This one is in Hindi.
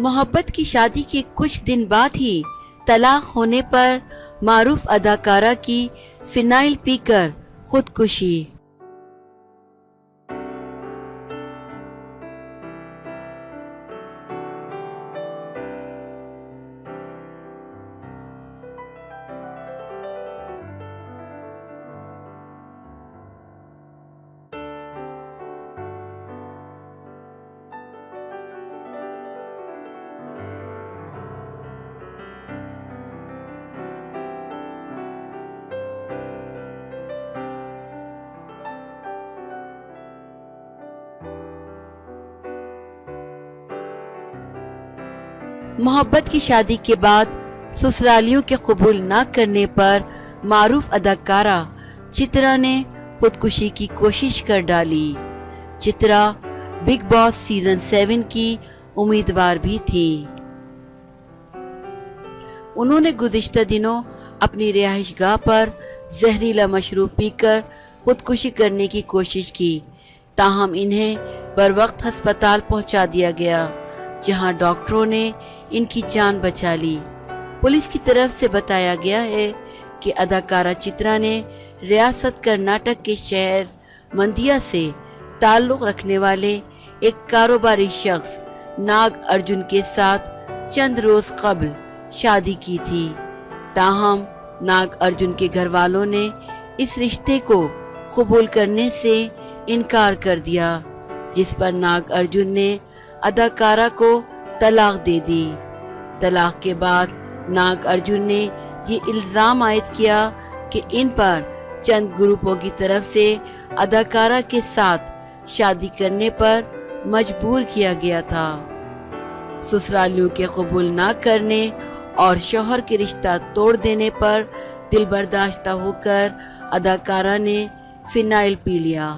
मोहब्बत की शादी के कुछ दिन बाद ही तलाक होने पर मारूफ अदाकारा की फिनाइल पीकर खुदकुशी। मोहब्बत की शादी के बाद ससुरालियों के कबूल न करने पर मारूफ अदाकारा चित्रा ने खुदकुशी की कोशिश कर डाली। चित्रा बिग बॉस सीजन 7 की उम्मीदवार भी थी। उन्होंने गुज़िश्ता दिनों अपनी रिहाइशगाह पर जहरीला मशरूब पीकर खुदकुशी करने की कोशिश की, ताहम इन्हें बरवक्त अस्पताल पहुंचा दिया गया, जहां डॉक्टरों ने इनकी जान बचा ली। पुलिस की तरफ से बताया गया है कि अदाकारा चित्रा ने रियासत कर्नाटक के शहर मंदिया से ताल्लुक़ रखने वाले एक कारोबारी शख्स नाग अर्जुन के साथ चंद रोज़ कबल शादी की थी। ताहम नाग अर्जुन के घर वालों ने इस रिश्ते को कबूल करने से इनकार कर दिया, जिस पर नाग अर्जुन ने अदाकारा को तलाक दे दी। तलाक के बाद नाग अर्जुन ने ये इल्ज़ाम आयद किया कि इन पर चंद ग्रुपों की तरफ से अदाकारा के साथ शादी करने पर मजबूर किया गया था। ससुरालियों के कबूल ना करने और शौहर के रिश्ता तोड़ देने पर दिल बर्दाश्त होकर अदाकारा ने फिनाइल पी लिया।